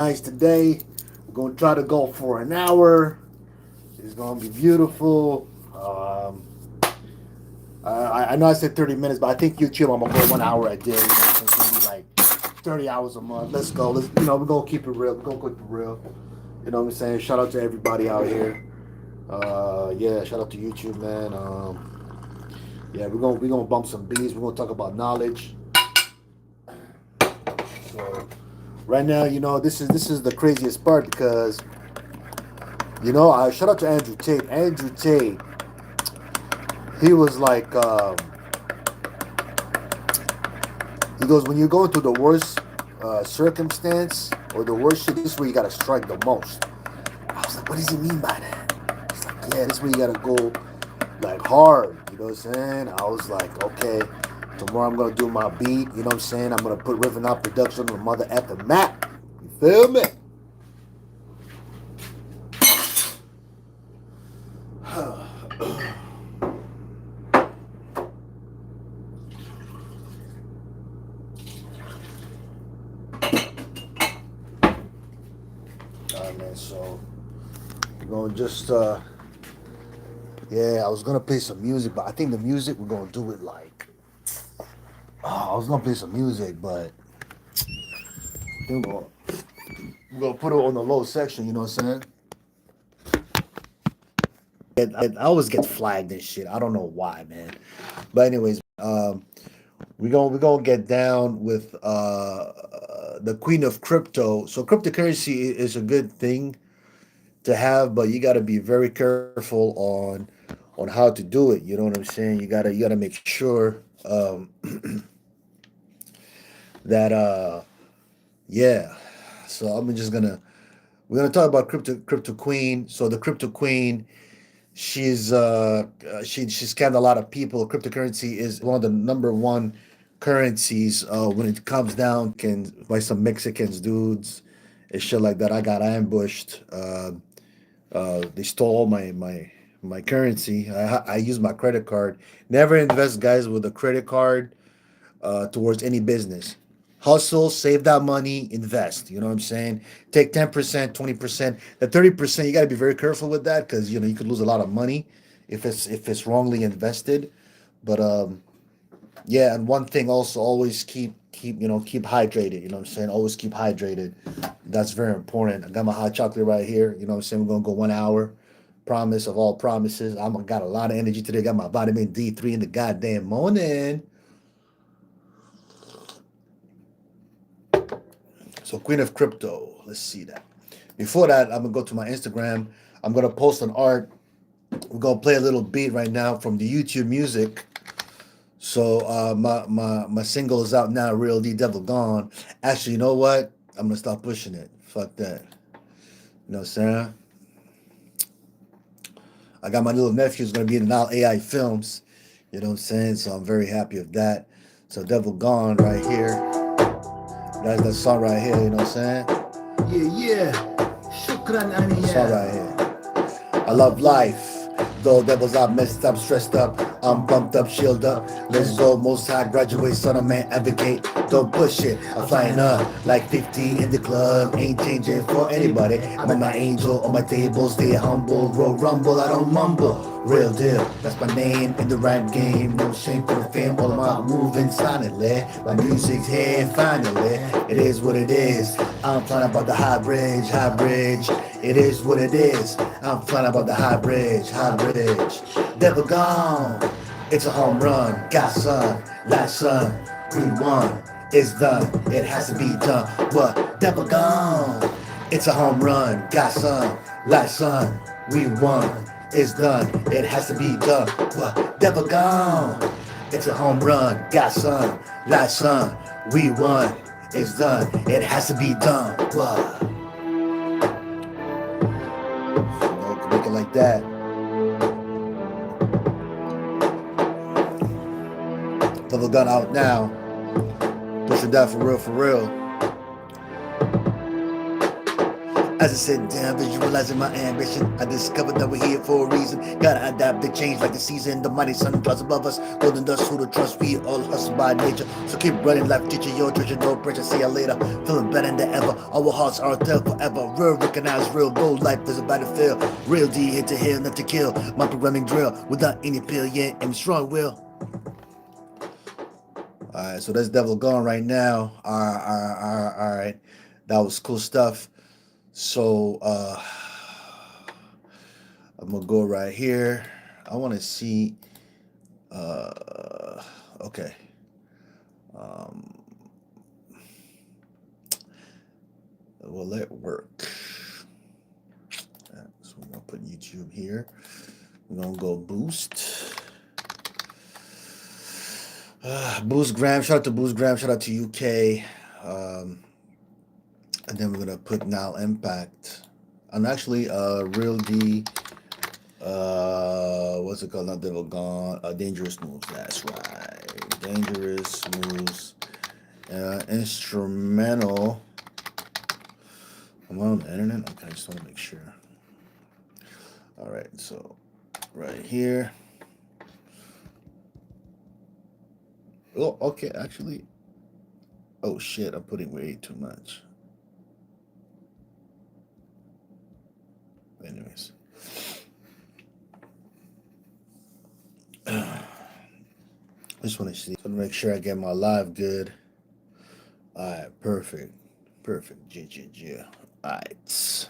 nice today. We're gonna try to go for an hour. It's gonna be beautiful. I know I said 30 minutes, but I think YouTube I'm gonna go 1 hour a day. So it's gonna be like 30 hours a month. Let's go. We're gonna keep it real. We're gonna keep it real. You know what I'm saying? Shout out to everybody out here. Yeah, shout out to YouTube, man. Yeah, we're gonna bump some beats. We're gonna talk about knowledge. So right now, this is the craziest part because I shout out to Andrew Tate. Andrew Tate, he was like, he goes, when you're going through the worst circumstance or the worst shit, this is where you gotta strike the most. I was like, what does he mean by that? He's like, yeah, this is where you gotta go like hard. You know what I'm saying? I was like, okay, tomorrow I'm gonna do my beat. You know what I'm saying? I'm gonna put Riven Out Production on the mother at the map. You feel me? Alright, man. So we're gonna just yeah, I was gonna play some music, but I think the music we're gonna do it like I was gonna play some music, but we're gonna put it on the low section. You know what I'm saying? I always get flagged and shit. I don't know why, man. But anyways, we're gonna get down with the queen of crypto. So cryptocurrency is a good thing to have, but you got to be very careful on how to do it. You know what I'm saying? You gotta make sure that yeah. So I'm just gonna we're gonna talk about crypto queen. So the crypto queen, she scammed a lot of people. Cryptocurrency is one of the number one currencies when it comes down can by some Mexicans dudes and shit like that. I got ambushed. They stole all my currency. I use my credit card. Never invest, guys, with a credit card towards any business. Hustle, save that money, invest. You know what I'm saying? Take 10%, 20%. The 30%, you got to be very careful with that because you could lose a lot of money if it's wrongly invested. But yeah, and one thing also, always keep hydrated. You know what I'm saying? Always keep hydrated. That's very important. I got my hot chocolate right here. You know what I'm saying? We're gonna go 1 hour. Promise of all promises. I'm got a lot of energy today. Got my vitamin D3 in the goddamn morning. So Queen of Crypto. Let's see that. Before that, I'm gonna go to my Instagram. I'm gonna post an art. We're gonna play a little beat right now from the YouTube music. So my single is out now. Real D Devil Gone. Actually, you know what? I'm gonna stop pushing it. Fuck that. You know what I'm saying? I got my little nephew's gonna be in now AI films. You know what I'm saying? So I'm very happy with that. So Devil Gone right here. That's that song right here. You know what I'm saying? Yeah, yeah. Shukran, Annie. Song right here. I love life. Though devils out, messed up, stressed up, I'm bumped up, shield up. Let's go, most high, graduate, son of man, advocate. Don't push it, I'm flying up like 50 in the club. Ain't changing for anybody. I'm my angel on my table, stay humble. Roll rumble, I don't mumble. Real deal, that's my name in the rap game. No shame for the fame, all of my moving silently. My music's here finally. It is what it is. I'm flying about the high bridge, high bridge. It is what it is. I'm flying about the high bridge, high bridge. Devil gone. It's a home run. Got sun, last sun. We won. It's done. It has to be done. What? Devil gone. It's a home run. Got sun, last sun. We won. It's done. It has to be done. What? Devil gone. It's a home run. Got sun, last sun. We won. It's done. It has to be done. What? Make it like that. Double gun out now. Push it down for real, for real. As I sit down, visualizing my ambition, I discovered that we're here for a reason. Gotta adapt to change like the season. The mighty sun clouds above us, golden dust, who to trust. We all hustle by nature, so keep running. Life teaching your treasure, no pressure. See ya later, feeling better than ever. Our hearts are there forever. Real, recognize real. No life is a battlefield. Real D hit to heal, not to kill. My programming drill without any pill, yeah, and strong will. All right, so that's Devil Gone right now. All right. That was cool stuff. So I'm gonna go right here. I want to see. Okay. Um, will it work? So we're gonna put YouTube here. We're gonna go boost. Boost Graham. Shout out to Boost Graham. Shout out to UK. And then we're gonna put now impact. And actually, real D. What's it called? Not Devil Gone. Dangerous moves. That's right. Dangerous moves. Instrumental. Am I on the internet? Okay, I just want to make sure. All right, so right here. Oh, okay. Actually, oh shit! I'm putting way too much. Anyways. I just want to see. So make sure I get my live good. All right, perfect. Perfect. G. All right.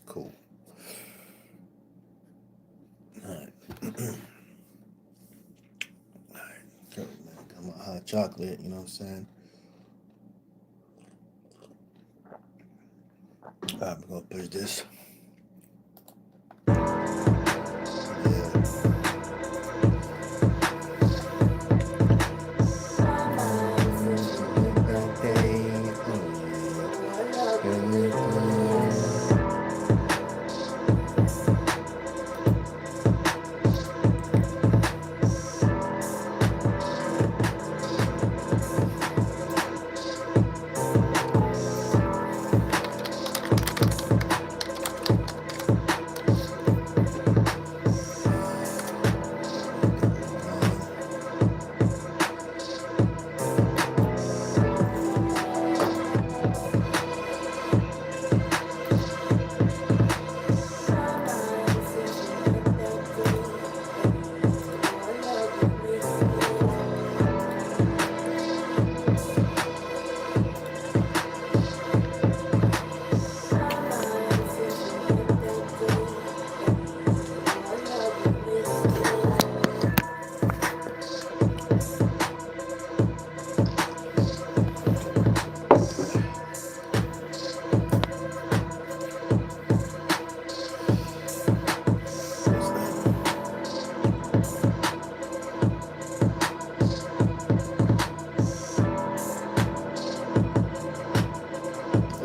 Cool. All right. All right. Cool, man. Got my hot chocolate, you know what I'm saying? All right, I'm going to push this.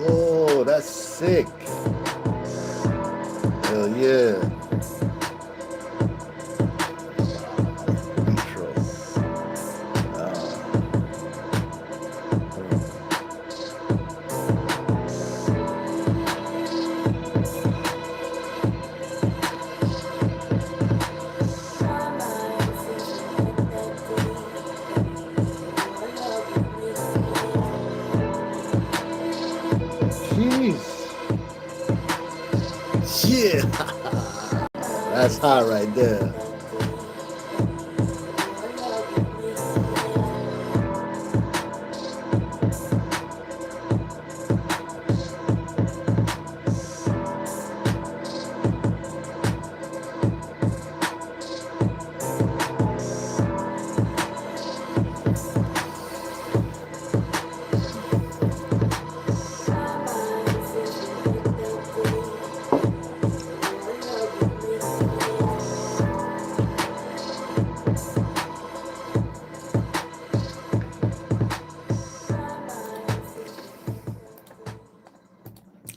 Oh, that's sick. Hell yeah. Intro. Jeez. Yeah. That's hot right there.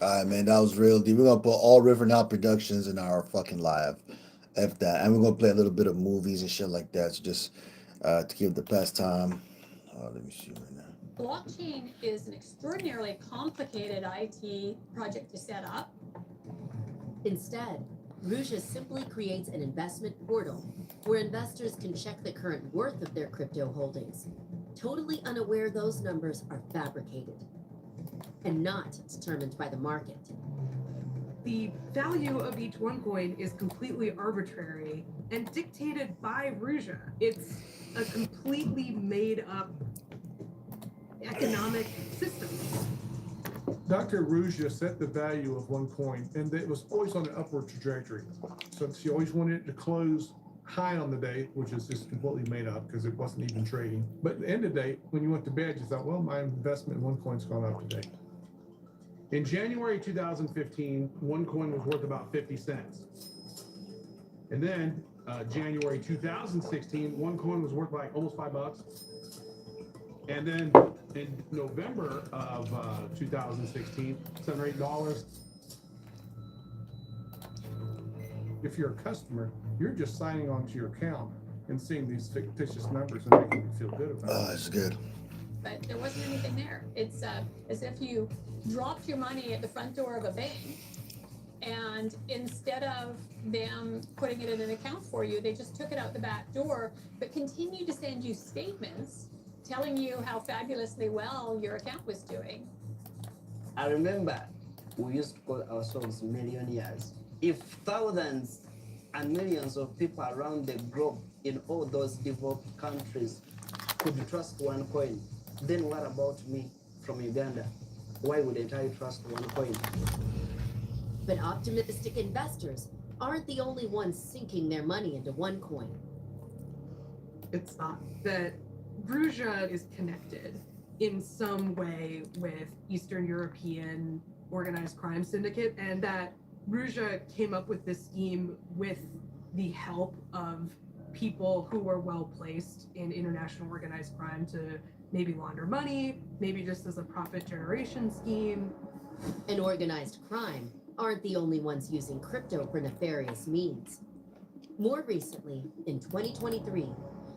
All right, man, that was real deep. We're gonna put all River Now Productions in our fucking live, f that, and we're gonna play a little bit of movies and shit like that, so just to give the pastime. Let me see right now. Blockchain is an extraordinarily complicated IT project to set up. Instead, Ruja simply creates an investment portal where investors can check the current worth of their crypto holdings, totally unaware those numbers are fabricated and not determined by the market. The value of each OneCoin is completely arbitrary and dictated by Ruja. It's a completely made up economic system. Dr. Ruja set the value of OneCoin, and it was always on an upward trajectory. So she always wanted it to close high on the day, which is just completely made up because it wasn't even trading. But at the end of the day, when you went to bed, you thought, well, my investment in OneCoin's gone up today. In January 2015, OneCoin was worth about 50 cents. And then January 2016, OneCoin was worth like almost $5. And then in November of 2016, $7 or $8. If you're a customer, you're just signing on to your account and seeing these fictitious numbers and making you feel good about it. Oh, it's good. But there wasn't anything there. It's as if you dropped your money at the front door of a bank, and instead of them putting it in an account for you, they just took it out the back door, but continued to send you statements telling you how fabulously well your account was doing. I remember we used to call ourselves millionaires. If thousands and millions of people around the globe in all those developed countries could trust OneCoin, then what about me from Uganda? Why wouldn't I trust OneCoin? But optimistic investors aren't the only ones sinking their money into OneCoin. It's not that Ruja is connected in some way with Eastern European organized crime syndicate, and that Ruja came up with this scheme with the help of people who were well placed in international organized crime to maybe launder money, maybe just as a profit generation scheme. And organized crime aren't the only ones using crypto for nefarious means. More recently, in 2023,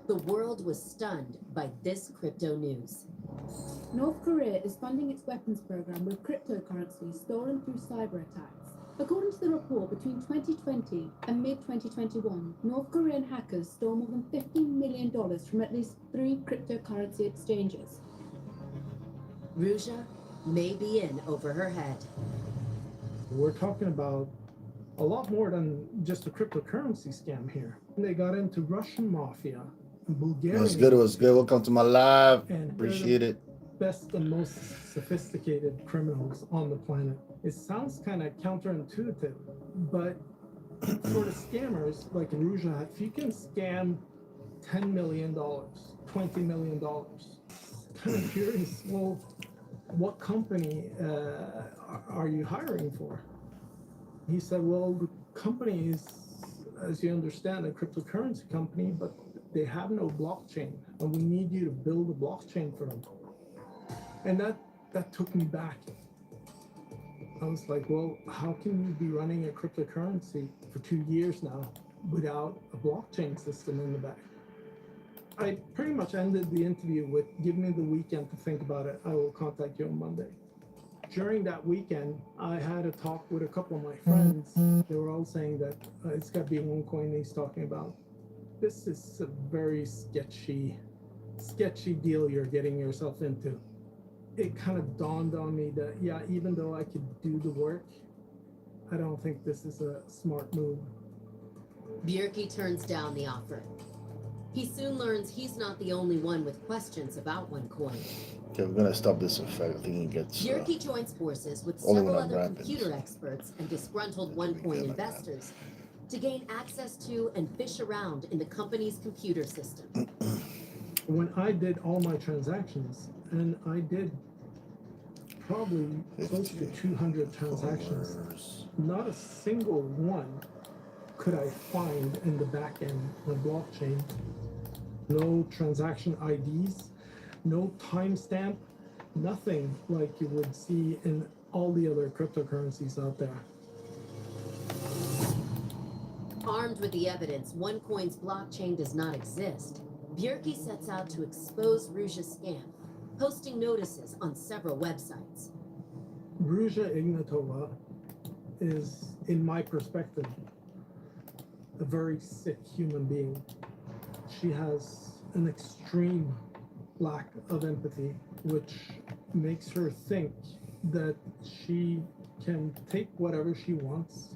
the world was stunned by this crypto news. North Korea is funding its weapons program with cryptocurrency stolen through cyber attacks. According to the report, between 2020 and mid-2021, North Korean hackers stole more than $15 million from at least 3 cryptocurrency exchanges. Ruja may be in over her head. We're talking about a lot more than just a cryptocurrency scam here. They got into Russian mafia, Bulgarian. It was good. It was good. Welcome to my live. And Appreciate it. Best and most sophisticated criminals on the planet. It sounds kind of counterintuitive, but for the scammers like Ruja, if you can scam $10 million, $20 million, kind of curious, well, what company are you hiring for? He said, well, the company is, as you understand, a cryptocurrency company, but they have no blockchain, and we need you to build a blockchain for them. And that took me back. I was like, well, how can you be running a cryptocurrency for 2 years now without a blockchain system in the back? I pretty much ended the interview with, give me the weekend to think about it. I will contact you on Monday. During that weekend, I had a talk with a couple of my friends. They were all saying that it's got to be OneCoin he's talking about. This is a very sketchy deal you're getting yourself into. It kind of dawned on me that, yeah, even though I could do the work, I don't think this is a smart move. Bjerke turns down the offer. He soon learns he's not the only one with questions about OneCoin. Okay, we're gonna stop this effect. I think it gets. Bjerke joins forces with only several when I'm other rapping. computer experts and disgruntled OneCoin like that. investors to gain access to and fish around in the company's computer system. When I did all my transactions, and I did probably close to 200 transactions, not a single one could I find in the back end of the blockchain. No transaction IDs, no timestamp, nothing like you would see in all the other cryptocurrencies out there. Armed with the evidence OneCoin's blockchain does not exist, Bjerke sets out to expose Ruja's scam posting notices on several websites. Ruja Ignatova is, in my perspective, a very sick human being. She has an extreme lack of empathy, which makes her think that she can take whatever she wants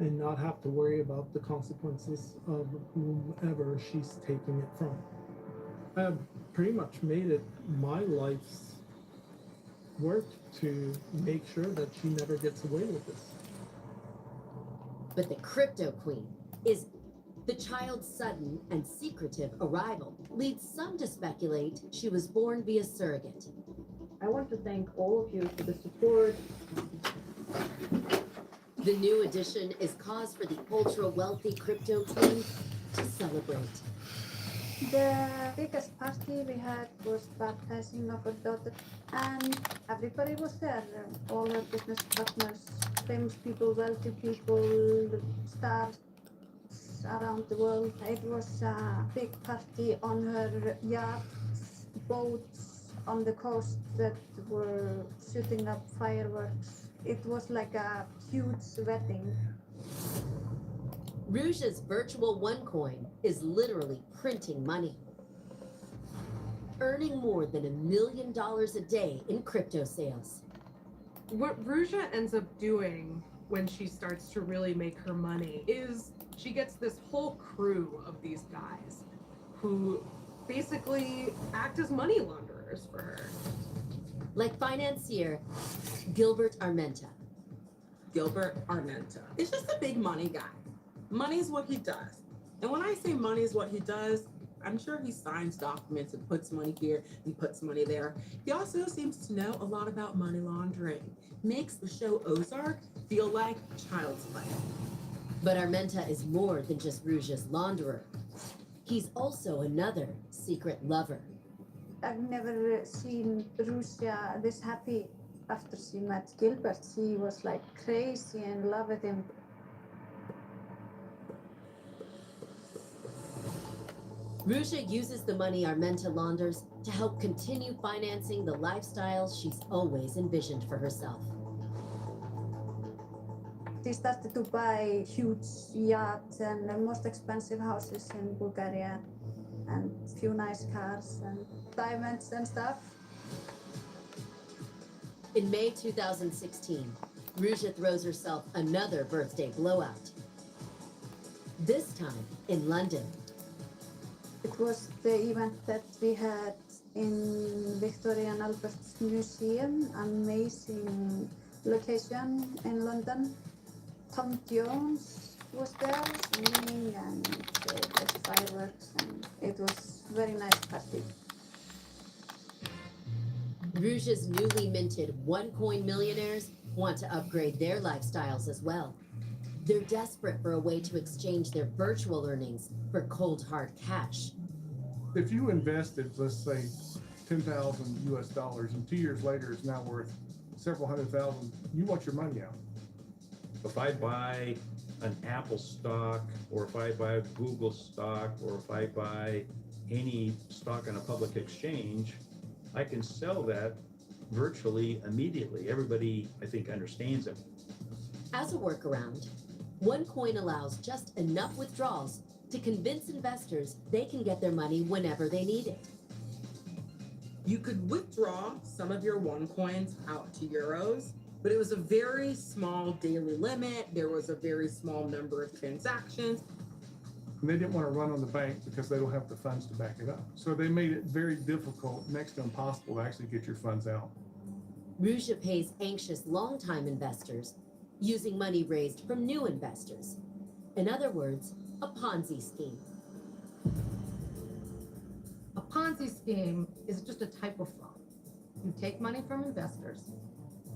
and not have to worry about the consequences of whomever she's taking it from. I've pretty much made it my life's work to make sure that she never gets away with this. But the crypto queen is the child's sudden and secretive arrival leads some to speculate she was born via surrogate. I want to thank all of you for the support. The new addition is cause for the ultra-wealthy crypto queen to celebrate. The biggest party we had was baptizing of our daughter, and everybody was there. All her business partners, famous people, wealthy people, stars around the world. It was a big party on her yacht, boats on the coast that were shooting up fireworks. It was like a huge wedding. Ruja's virtual OneCoin is literally printing money, earning more than $1 million a day in crypto sales. What Ruja ends up doing when she starts to really make her money is she gets this whole crew of these guys who basically act as money launderers for her. Like financier Gilbert Armenta. Gilbert Armenta. It's just a big money guy. Money is what he does. And when I say money is what he does, I'm sure he signs documents and puts money here and puts money there. He also seems to know a lot about money laundering. Makes the show Ozark feel like child's play. But Armenta is more than just Ruja's launderer. He's also another secret lover. I've never seen Russia this happy after she met Gilbert. She was like crazy in love with him. Ruja uses the money Armenta launders to help continue financing the lifestyles she's always envisioned for herself. She started to buy huge yachts and the most expensive houses in Bulgaria and few nice cars and diamonds and stuff. In May 2016, Ruja throws herself another birthday blowout. This time in London. It was the event that we had in Victoria and Albert Museum, amazing location in London. Tom Jones was there singing and there was fireworks and it was very nice party. Ruja's newly minted OneCoin millionaires want to upgrade their lifestyles as well. They're desperate for a way to exchange their virtual earnings for cold hard cash. If you invested, let's say, 10,000 US dollars, and 2 years later it's now worth several hundred thousand, you want your money out. If I buy an Apple stock, or if I buy a Google stock, or if I buy any stock on a public exchange, I can sell that virtually immediately. Everybody, I think, understands it. As a workaround, OneCoin allows just enough withdrawals to convince investors they can get their money whenever they need it. You could withdraw some of your OneCoins out to euros, but it was a very small daily limit. There was a very small number of transactions. And they didn't want to run on the bank because they don't have the funds to back it up. So they made it very difficult, next to impossible, to actually get your funds out. Ruja pays anxious longtime investors using money raised from new investors. In other words, a Ponzi scheme. A Ponzi scheme is just a type of fraud. You take money from investors,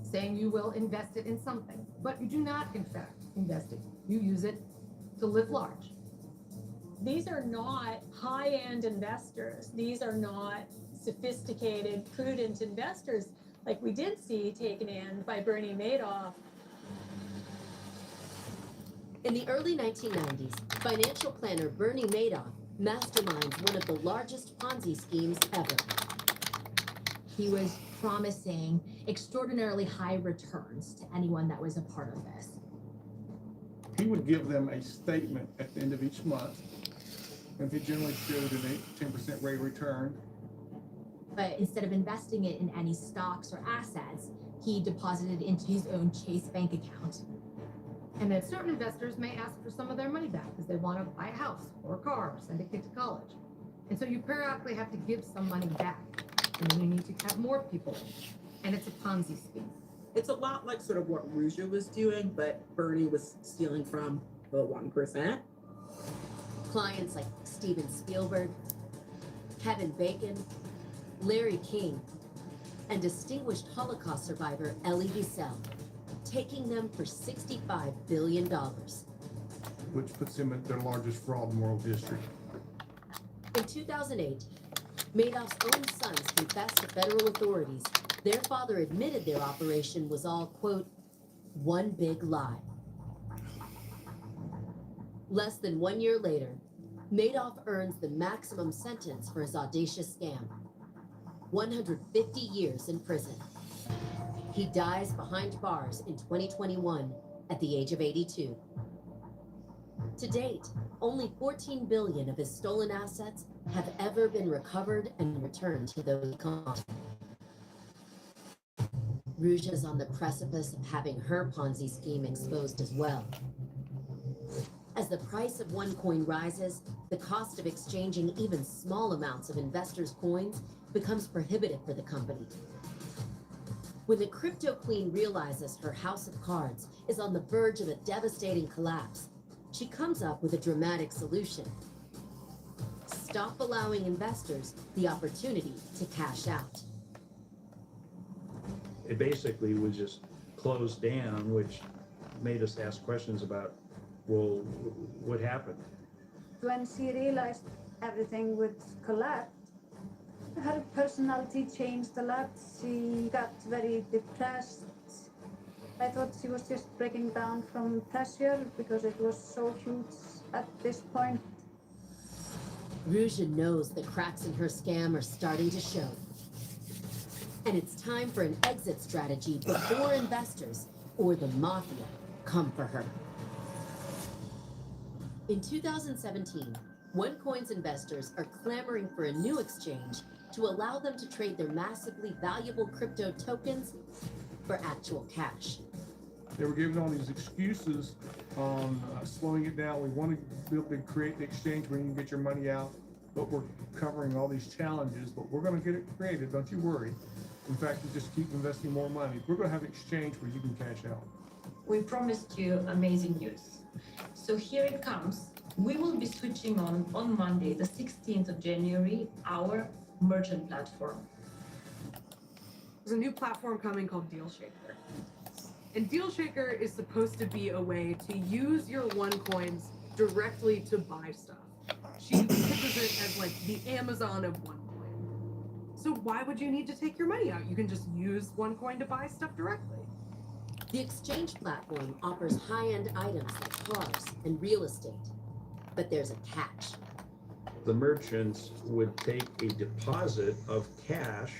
saying you will invest it in something, but you do not, in fact, invest it. You use it to live large. These are not high-end investors. These are not sophisticated, prudent investors like we did see taken in by Bernie Madoff. In the early 1990s, financial planner Bernie Madoff masterminds one of the largest Ponzi schemes ever. He was promising extraordinarily high returns to anyone that was a part of this. He would give them a statement at the end of each month, and it generally showed an 10% rate of return. But instead of investing it in any stocks or assets, he deposited into his own Chase bank account. And then certain investors may ask for some of their money back because they want to buy a house or a car or send a kid to college. And so you periodically have to give some money back. And then you need to have more people. And it's a Ponzi scheme. It's a lot like sort of what Ruja was doing, but Bernie was stealing from the 1%. Clients like Steven Spielberg, Kevin Bacon, Larry King, and distinguished Holocaust survivor Elie Wiesel, taking them for $65 billion. Which puts him at their largest fraud in world history. In 2008, Madoff's own sons confessed to federal authorities their father admitted their operation was all, quote, one big lie. Less than 1 year later, Madoff earns the maximum sentence for his audacious scam, 150 years in prison. He dies behind bars in 2021 at the age of 82. To date, only 14 billion of his stolen assets have ever been recovered and returned to those caught. Ruja's on the precipice of having her Ponzi scheme exposed as well. As the price of OneCoin rises, the cost of exchanging even small amounts of investors' coins becomes prohibitive for the company. When the crypto queen realizes her house of cards is on the verge of a devastating collapse, she comes up with a dramatic solution. Stop allowing investors the opportunity to cash out. It basically was just closed down, which made us ask questions about, well, what happened? When she realized everything would collapse, her personality changed a lot. She got very depressed. I thought she was just breaking down from pressure because it was so huge at this point. Ruja knows the cracks in her scam are starting to show. And it's time for an exit strategy before investors or the mafia come for her. In 2017, OneCoin's investors are clamoring for a new exchange to allow them to trade their massively valuable crypto tokens for actual cash. They were giving all these excuses on slowing it down. We want to be able to create the exchange where you can get your money out, but we're covering all these challenges, but we're going to get it created, don't you worry. In fact, you just keep investing more money. We're going to have an exchange where you can cash out. We promised you amazing news. So here it comes. We will be switching on Monday, the 16th of January, our merchant platform. There's a new platform coming called DealShaker. And DealShaker is supposed to be a way to use your OneCoins directly to buy stuff. She pitches it as like the Amazon of OneCoin. So why would you need to take your money out? You can just use OneCoin to buy stuff directly. The exchange platform offers high-end items like cars and real estate, but there's a catch. The merchants would take a deposit of cash,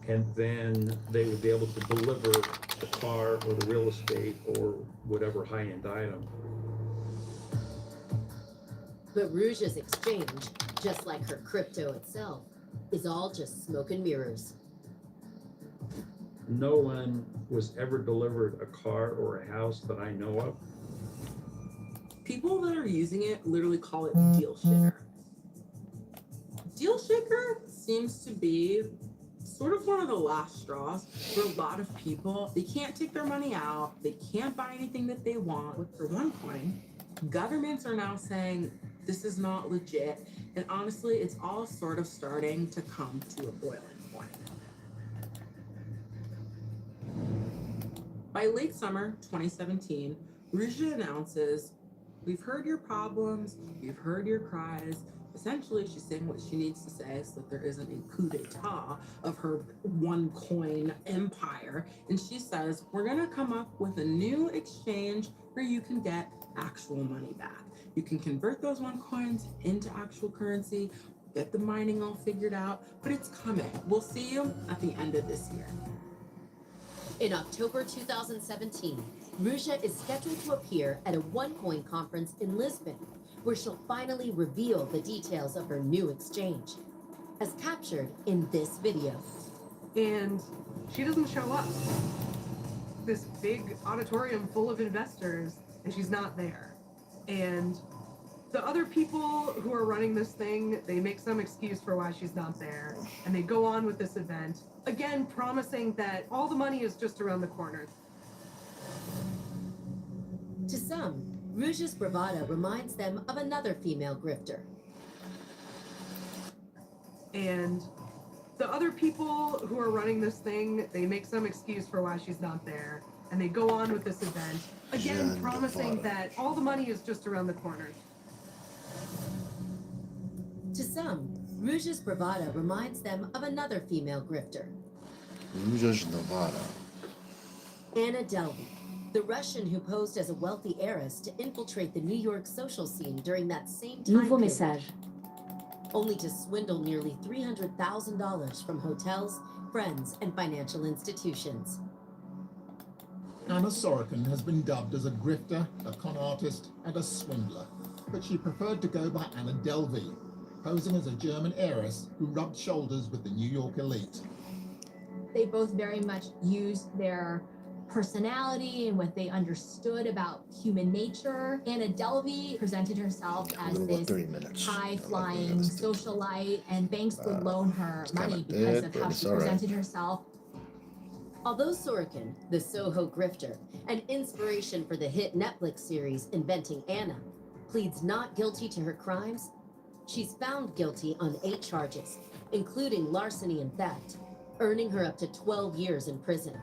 and then they would be able to deliver the car or the real estate or whatever high-end item. But Ruja's exchange, just like her crypto itself, is all just smoke and mirrors. No one was ever delivered a car or a house that I know of. People that are using it literally call it DealShaker. DealShaker seems to be sort of one of the last straws for a lot of people. They can't take their money out. They can't buy anything that they want. For OneCoin, governments are now saying this is not legit. And honestly, it's all sort of starting to come to a boiling point. By late summer 2017, Ruja announces, "We've heard your problems, we've heard your cries." Essentially, she's saying what she needs to say so that there isn't a coup d'etat of her OneCoin empire. And she says, we're gonna come up with a new exchange where you can get actual money back. You can convert those OneCoins into actual currency, get the mining all figured out, but it's coming. We'll see you at the end of this year. In October 2017, Ruja is scheduled to appear at a OneCoin conference in Lisbon, where she'll finally reveal the details of her new exchange, as captured in this video. And she doesn't show up. This big auditorium full of investors, and she's not there. And the other people who are running this thing, they make some excuse for why she's not there, and they go on with this event, again promising that all the money is just around the corner. To some, Ruja's bravado reminds them of another female grifter. And the other people who are running this thing, they make some excuse for why she's not there, and they go on with this event, again promising that all the money is just around the corner. To some, Ruja's bravado reminds them of another female grifter, Ruja's Nevada. Anna Delvey, the Russian who posed as a wealthy heiress to infiltrate the New York social scene during that same time Nouveau period, message. only to swindle nearly $300,000 from hotels, friends, and financial institutions. Anna Sorokin has been dubbed as a grifter, a con artist, and a swindler, but she preferred to go by Anna Delvey, posing as a German heiress who rubbed shoulders with the New York elite. They both very much used their personality and what they understood about human nature. Anna Delvey presented herself as this high-flying socialite, and banks would loan her money because of how she presented herself. Although Sorokin, the Soho grifter, an inspiration for the hit Netflix series Inventing Anna, pleads not guilty to her crimes, she's found guilty on 8 charges, including larceny and theft, earning her up to 12 years in prison.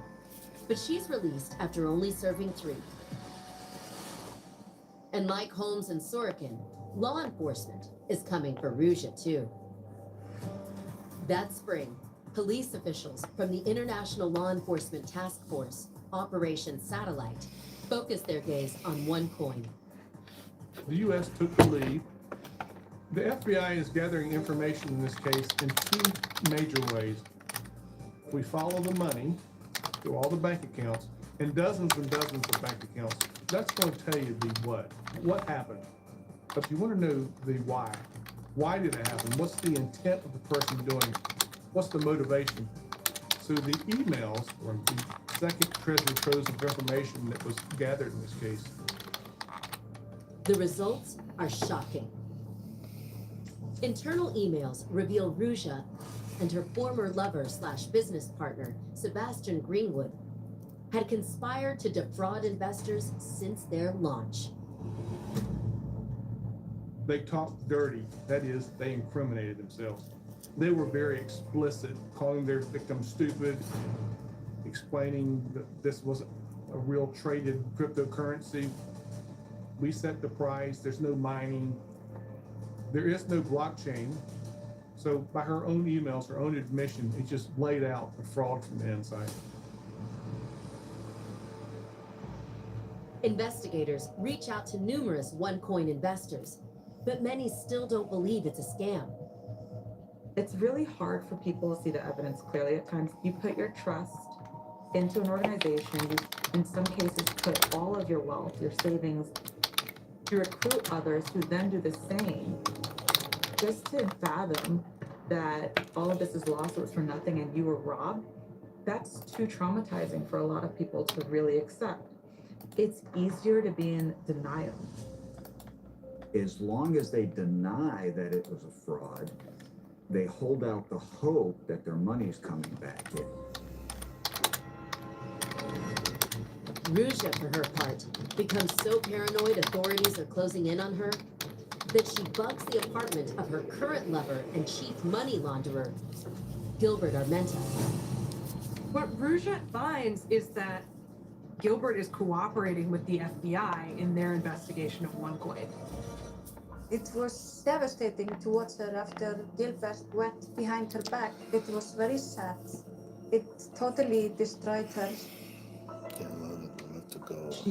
But she's released after only serving 3. And like Holmes and Sorokin, law enforcement is coming for Ruja too. That spring, police officials from the International Law Enforcement Task Force, Operation Satellite, focused their gaze on OneCoin. The U.S. took the lead. The FBI is gathering information in this case in 2 major ways. We follow the money to all the bank accounts, and dozens of bank accounts. That's going to tell you the what happened. But you want to know the why. Why did it happen? What's the intent of the person doing it? What's the motivation? So the emails were the second treasure trove of information that was gathered in this case. The results are shocking. Internal emails reveal Ruja and her former lover/business partner, Sebastian Greenwood, had conspired to defraud investors since their launch. They talked dirty. That is, they incriminated themselves. They were very explicit, calling their victims stupid, explaining that this was a real traded cryptocurrency. We set the price. There's no mining. There is no blockchain. So by her own emails, her own admission, it just laid out the fraud from the inside. Investigators reach out to numerous OneCoin investors, but many still don't believe it's a scam. It's really hard for people to see the evidence clearly at times. You put your trust into an organization, you, in some cases, put all of your wealth, your savings, you recruit others who then do the same. Just to fathom that all of this is lost, it was for nothing, and you were robbed, that's too traumatizing for a lot of people to really accept. It's easier to be in denial. As long as they deny that it was a fraud, they hold out the hope that their money's coming back in. Ruja, for her part, becomes so paranoid authorities are closing in on her that she bugs the apartment of her current lover and chief money launderer, Gilbert Armenta. What Ruja finds is that Gilbert is cooperating with the FBI in their investigation of OneCoin. It was devastating to watch her after Gilbert went behind her back. It was very sad. It totally destroyed her. Download it, love to go.